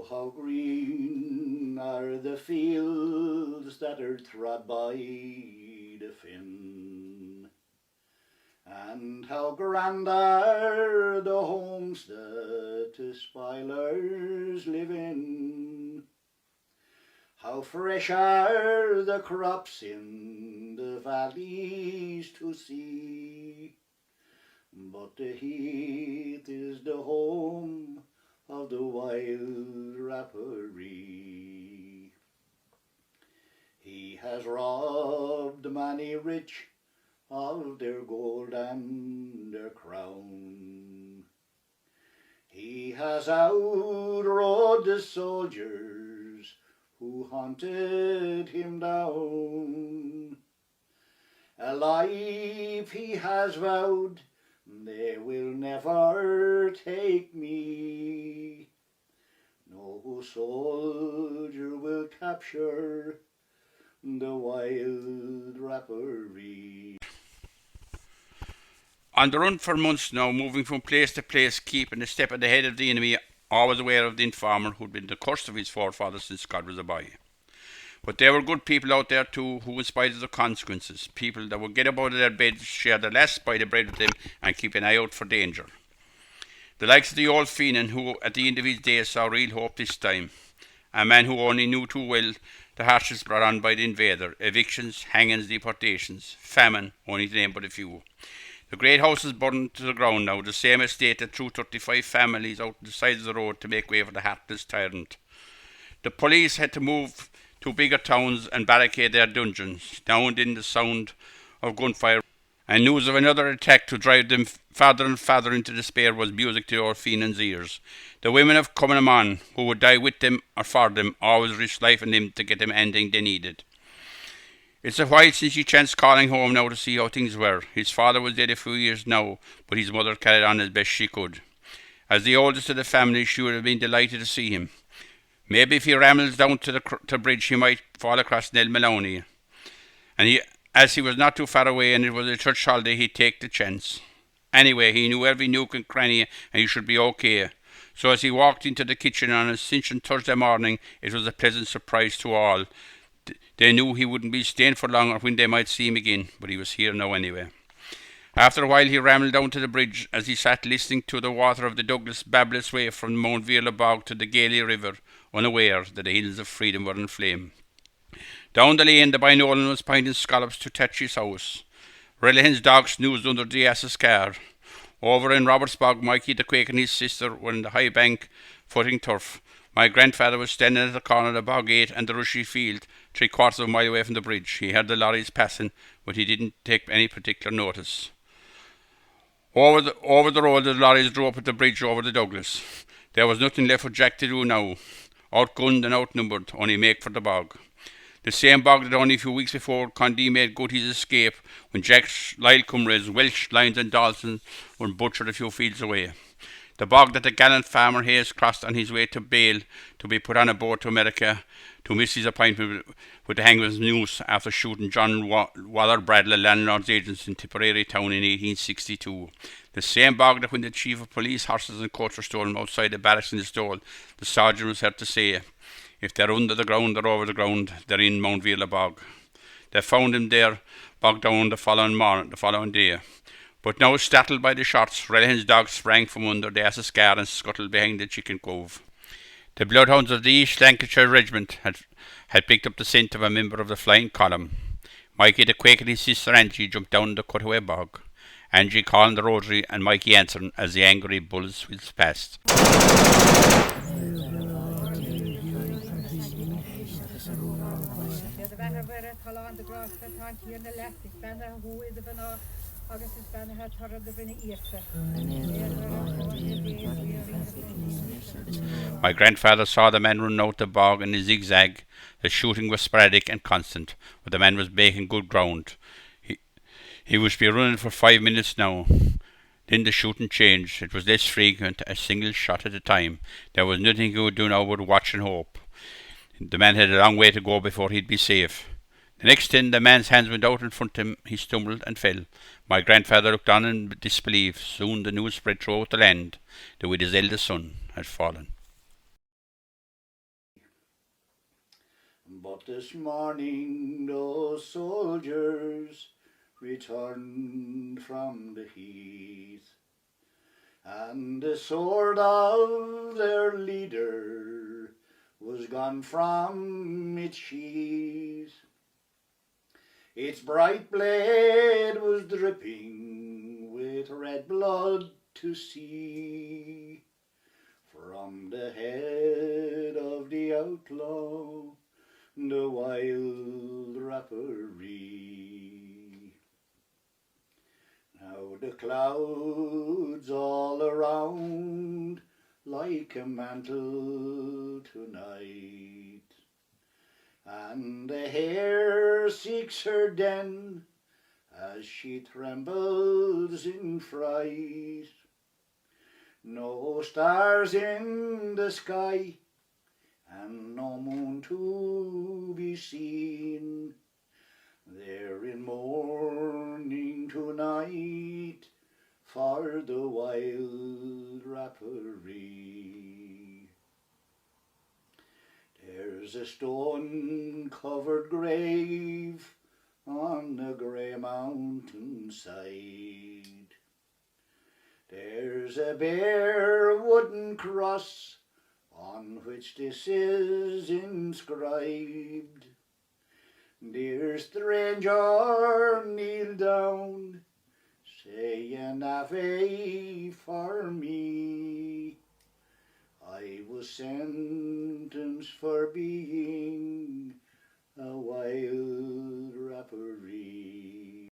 how green are the fields that are trod by the Finn, and how grand are the homes that the spoilers live in. How fresh are the crops in the valleys to see, but the heath is the home of the wild rapparee. He has robbed many rich of their gold and their crown. He has outrode the soldiers who hunted him down. A life he has vowed, they will never take me. No soldier will capture the wild rapparee. On the run for months now, moving from place to place, keeping a step ahead of the enemy, always aware of the informer who'd been the curse of his forefathers since God was a boy. But there were good people out there too, who, in spite of the consequences, people that would get up out of their beds, share the last bite of bread with them, and keep an eye out for danger. The likes of the old Sheehan, who at the end of his days saw real hope this time. A man who only knew too well the hardships brought on by the invader: evictions, hangings, deportations, famine, only to name but a few. The great house is burned to the ground now, the same estate that threw 35 families out the side of the road to make way for the hapless tyrant. The police had to move to bigger towns and barricade their dungeons. Now and then the sound of gunfire and news of another attack to drive them farther and farther into despair was music to old Sheehan's ears. The women of Cumminaman, who would die with them or for them, always risked life and limb to get them anything they needed. It's a while since he chanced calling home now to see how things were. His father was dead a few years now, but his mother carried on as best she could. As the oldest of the family, she would have been delighted to see him. Maybe if he rambles down to the bridge, he might fall across Nell Maloney. And as he was not too far away and it was a church holiday, he'd take the chance. Anyway, he knew every nook and cranny and he should be okay. So as he walked into the kitchen on a cinching Thursday morning, it was a pleasant surprise to all. They knew he wouldn't be staying for long or when they might see him again, but he was here now anyway. After a while he rambled down to the bridge as he sat listening to the water of the Douglas babble its way from Mount Veerla bog to the Gailey River, unaware that the hills of freedom were in flame. Down the lane the boy Nolan was pointing scallops to Tetchy's house. Relihan's dog snoozed under the ass's car. Over in Robert's bog, Mikey the Quake and his sister were in the high bank footing turf. My grandfather was standing at the corner of the bog gate and the rushy field, 3/4 of a mile away from the bridge. He heard the lorries passing, but he didn't take any particular notice. Over the road the lorries drew up at the bridge over the Douglas. There was nothing left for Jack to do now. Outgunned and outnumbered, only make for the bog. The same bog that only a few weeks before Condé made good his escape when Jack's Lyle comrades, Welsh, Lyons and Dawson, were butchered a few fields away. The bog that the gallant farmer Hayes crossed on his way to Bale to be put on a boat to America to miss his appointment with the hangman's noose after shooting John Waller Bradley, landlord's agents in Tipperary town in 1862. The same bog that when the chief of police horses and coach were stolen outside the barracks in the Stole, the sergeant was heard to say, if they're under the ground or over the ground, they're in Mount Veerla bog. They found him there, bogged down the following day. But now, startled by the shots, Relihan's dog sprang from under the ass's car and scuttled behind the chicken cove. The bloodhounds of the East Lancashire Regiment had picked up the scent of a member of the flying column. Mikey the Quake and his sister Angie jumped down the cutaway bog. Angie calling the rotary and Mikey answering as the angry bulls whizzed past. My grandfather saw the man run out the bog in a zigzag. The shooting was sporadic and constant, but the man was making good ground. He was be running for 5 minutes now. Then the shooting changed. It was less frequent, a single shot at a time. There was nothing he would do now but watch and hope. The man had a long way to go before he'd be safe. The next thing, the man's hands went out in front of him. He stumbled and fell. My grandfather looked on in disbelief. Soon the news spread throughout the land that with his eldest son had fallen. But this morning those soldiers returned from the heath, and the sword of their leader was gone from its sheath. Its bright blade was dripping with red blood to see. From the head of the outlaw, the wild rapparee. Now the clouds all around like a mantle tonight, and the hare seeks her den as she trembles in fright. No stars in the sky, and no moon to be seen. They're in mourning tonight for the wild rapparee. There's a stone-covered grave on the grey mountain side. There's a bare wooden cross on which this is inscribed: Dear stranger, kneel down, say an Ave for me. I was sentenced for being a wild rapparee.